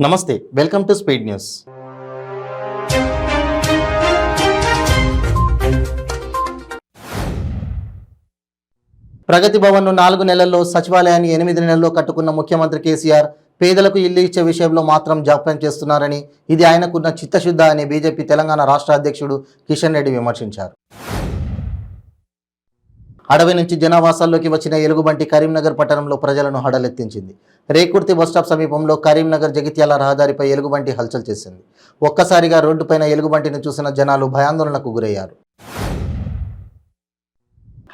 నమస్తే, welcome to speed news. ప్రగతి భవన్ను 4 నెలల్లో, సచివాలయాన్ని 8 నెలల్లో కట్టుకున్న ముఖ్యమంత్రి కేసీఆర్ పేదలకు ఇల్లు ఇచ్చే విషయంలో మాత్రం జాప్యం చేస్తున్నారని, ఇది ఆయనకున్న చిత్తశుద్ధ అని బీజేపీ తెలంగాణ రాష్ట్ర అధ్యక్షుడు కిషన్ రెడ్డి విమర్శించారు. అడవి నుంచి జనావాసాల్లోకి వచ్చిన ఎలుగుబంటి కరీంనగర్ పట్టణంలో ప్రజలను హడలెత్తించింది. రేకుర్తి బస్టాప్ సమీపంలో కరీంనగర్ జగిత్యాల రహదారిపై ఎలుగుబంటి హల్చల్ చేసింది. ఒక్కసారిగా రోడ్డుపైన ఎలుగుబంటిని చూసిన జనాలు భయాందోళనకు గురయ్యారు.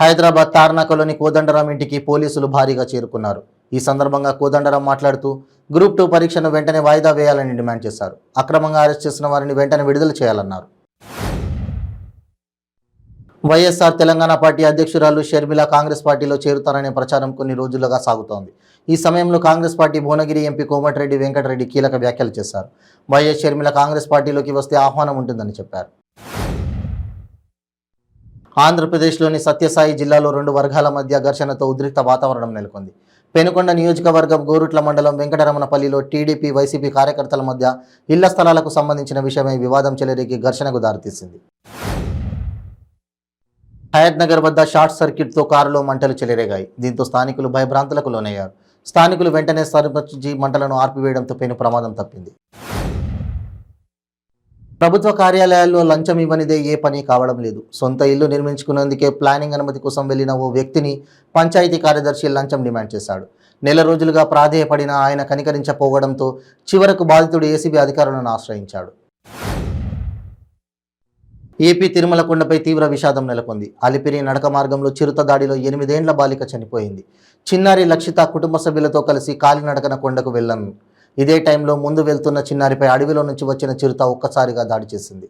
హైదరాబాద్ తార్నాకలోని కోదండరాం ఇంటికి పోలీసులు భారీగా చేరుకున్నారు. ఈ సందర్భంగా కోదండరాం మాట్లాడుతూ గ్రూప్ 2 పరీక్షను వెంటనే వాయిదా వేయాలని డిమాండ్ చేశారు. అక్రమంగా అరెస్ట్ చేసిన వారిని వెంటనే విడుదల చేయాలన్నారు. వైఎస్ఆర్ తెలంగాణ పార్టీ అధ్యక్షురాలు షర్మిల కాంగ్రెస్ పార్టీలో చేరుతారనే ప్రచారం కొన్ని రోజులుగా సాగుతోంది. ఈ సమయంలో కాంగ్రెస్ పార్టీ భువనగిరి ఎంపీ కోమటిరెడ్డి వెంకటరెడ్డి కీలక వ్యాఖ్యలు చేశారు. వైఎస్ షర్మిల కాంగ్రెస్ పార్టీలోకి వస్తే ఆహ్వానం ఉంటుందని చెప్పారు. ఆంధ్రప్రదేశ్లోని సత్యసాయి జిల్లాలో 2 వర్గాల మధ్య ఘర్షణతో ఉద్రిక్త వాతావరణం నెలకొంది. పెనుకొండ నియోజకవర్గం గోరుట్ల మండలం వెంకటరమణపల్లిలో టీడీపీ వైసీపీ కార్యకర్తల మధ్య ఇళ్ల స్థలాలకు సంబంధించిన విషయమై వివాదం చెలరేగి ఘర్షణకు దారితీసింది. హయత్ నగర్ వద్ద షార్ట్ సర్క్యూట్తో కారులో మంటలు చెలరేగాయి. దీంతో స్థానికులు భయభ్రాంతులకు లోనయ్యారు. స్థానికులు వెంటనే సరిపచ్చి మంటలను ఆర్పివేయడంతో పెను ప్రమాదం తప్పింది. ప్రభుత్వ కార్యాలయాల్లో లంచం ఇవ్వనిదే ఏ పని కావడం లేదు. సొంత ఇల్లు నిర్మించుకునేందుకే ప్లానింగ్ అనుమతి కోసం వెళ్లిన ఓ వ్యక్తిని పంచాయతీ కార్యదర్శి లంచం డిమాండ్ చేశాడు. నెల రోజులుగా ప్రాధేయపడిన ఆయన కనికరించపోవడంతో చివరకు బాధితుడు ఏసీబీ అధికారులను ఆశ్రయించాడు. ఏపీ తిరుమల కొండపై తీవ్ర విషాదం నెలకొంది. అలిపిరి నడక మార్గంలో చిరుత దాడిలో 8 ఏళ్ల బాలిక చనిపోయింది. చిన్నారి లక్షిత కుటుంబ సభ్యులతో కలిసి కాలినడకన కొండకు వెళ్లాను. ఇదే టైంలో ముందు వెళ్తున్న చిన్నారిపై అడవిలో నుంచి వచ్చిన చిరుత ఒక్కసారిగా దాడి చేసింది.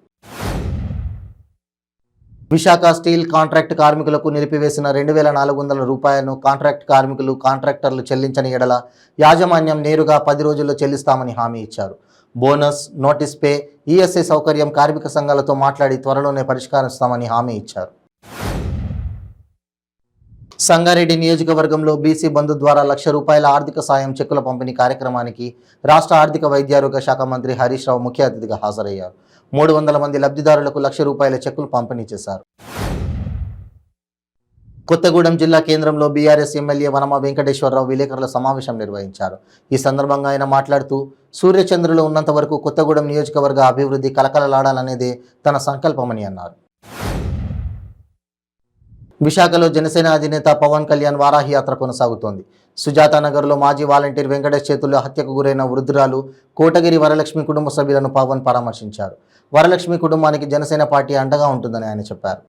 విశాఖ స్టీల్ కాంట్రాక్ట్ కార్మికులకు నిలిపివేసిన 2,400 రూపాయలను కాంట్రాక్ట్ కార్మికులు కాంట్రాక్టర్లు చెల్లించని ఎడల యాజమాన్యం నేరుగా 10 రోజుల్లో చెల్లిస్తామని హామీ ఇచ్చారు. బోనస్, నోటీస్ పే, ఈఎస్ఐ సౌకర్యం కార్మిక సంఘాలతో మాట్లాడి త్వరలోనే పరిష్కరిస్తామని హామీ ఇచ్చారు. సంగారెడ్డి నియోజకవర్గంలో బీసీ బంధు ద్వారా ₹1,00,000 ఆర్థిక సాయం చెక్కుల పంపిణీ కార్యక్రమానికి రాష్ట్ర ఆర్థిక వైద్యారోగ్య శాఖ మంత్రి హరీష్ రావు ముఖ్య అతిథిగా హాజరయ్యారు. 300 మంది లబ్ధిదారులకు ₹1,00,000 చెక్కులు పంపిణీ చేశారు. కొత్తగూడెం జిల్లా కేంద్రంలో బీఆర్ఎస్ ఎమ్మెల్యే వనమ వెంకటేశ్వరరావు విలేకరుల సమావేశం నిర్వహించారు. ఈ సందర్భంగా ఆయన మాట్లాడుతూ సూర్యచంద్రులు ఉన్నంత వరకు కొత్తగూడెం నియోజకవర్గ అభివృద్ధి కలకలలాడాలనేదే తన సంకల్పమని అన్నారు. విశాఖలో జనసేన అధినేత పవన్ కళ్యాణ్ వారాహి యాత్ర కొనసాగుతోంది. సుజాతానగర్లో మాజీ వాలంటీర్ వెంకటేష్ చేతుల్లో హత్యకు గురైన వృద్ధురాలు కోటగిరి వరలక్ష్మి కుటుంబ సభ్యులను పవన్ పరామర్శించారు. వరలక్ష్మి కుటుంబానికి జనసేన పార్టీ అండగా ఉంటుందని ఆయన చెప్పారు.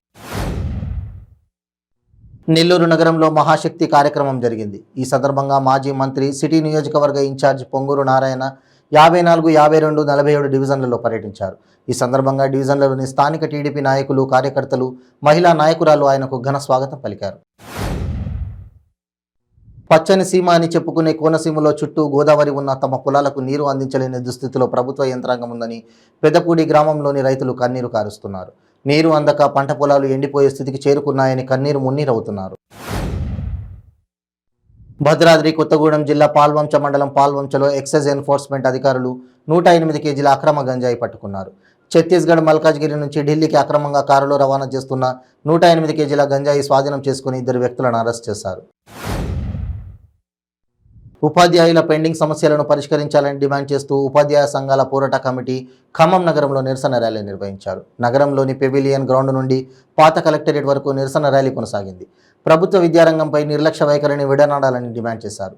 నెల్లూరు నగరంలో మహాశక్తి కార్యక్రమం జరిగింది. ఈ సందర్భంగా మాజీ మంత్రి సిటీ నియోజకవర్గ ఇన్ఛార్జ్ పొంగూరు నారాయణ 54, 52, 47 డివిజన్లలో పర్యటించారు. ఈ సందర్భంగా డివిజన్లలోని స్థానిక టీడీపీ నాయకులు, కార్యకర్తలు, మహిళా నాయకురాలు ఆయనకు ఘన స్వాగతం పలికారు. పచ్చని సీమ అని చెప్పుకునే కోనసీమలో చుట్టూ గోదావరి ఉన్న తమ పొలాలకు నీరు అందించలేని దుస్థితిలో ప్రభుత్వ యంత్రాంగం ఉందని పెద్దపూడి గ్రామంలోని రైతులు కన్నీరు కారుస్తున్నారు. నీరు అందక పంట పొలాలు ఎండిపోయే స్థితికి చేరుకున్నాయని కన్నీరు మున్నీరవుతున్నారు. భద్రాద్రి కొత్తగూడెం జిల్లా పాల్వంచ మండలం పాల్వంచలో ఎక్సైజ్ ఎన్ఫోర్స్మెంట్ అధికారులు 108 కేజీల అక్రమ గంజాయి పట్టుకున్నారు. ఛత్తీస్గఢ్ మల్కాజ్గిరి నుంచి ఢిల్లీకి అక్రమంగా కారులో రవాణా చేస్తున్న 108 కేజీల గంజాయి స్వాధీనం చేసుకుని 2 వ్యక్తులను అరెస్ట్ చేశారు. ఉపాధ్యాయుల పెండింగ్ సమస్యలను పరిష్కరించాలని డిమాండ్ చేస్తూ ఉపాధ్యాయ సంఘాల పోరాట కమిటీ ఖమ్మం నగరంలో నిరసన ర్యాలీ నిర్వహించారు. నగరంలోని పెవిలియన్ గ్రౌండ్ నుండి పాత కలెక్టరేట్ వరకు నిరసన ర్యాలీ కొనసాగింది. ప్రభుత్వ విద్యారంగంపై నిర్లక్ష్య వైఖరిని విడనాడాలని డిమాండ్ చేశారు.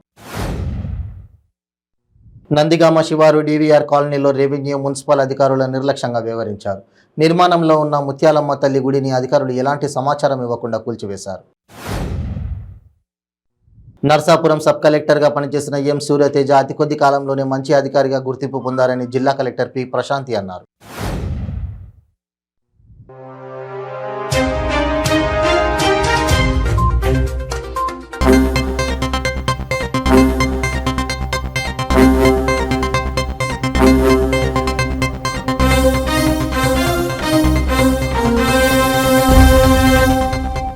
నందిగామ శివారు డీవీఆర్ కాలనీలో రెవెన్యూ, మున్సిపల్ అధికారుల నిర్లక్ష్యంగా వ్యవహరించారు. నిర్మాణంలో ఉన్న ముత్యాలమ్మ తల్లి గుడిని అధికారులు ఎలాంటి సమాచారం ఇవ్వకుండా కూల్చివేశారు. నర్సాపురం సబ్ కలెక్టర్గా పనిచేసిన ఎం సూర్యతేజ అతి కొద్ది కాలంలోనే మంచి అధికారిగా గుర్తింపు పొందారని జిల్లా కలెక్టర్ పి ప్రశాంతి అన్నారు.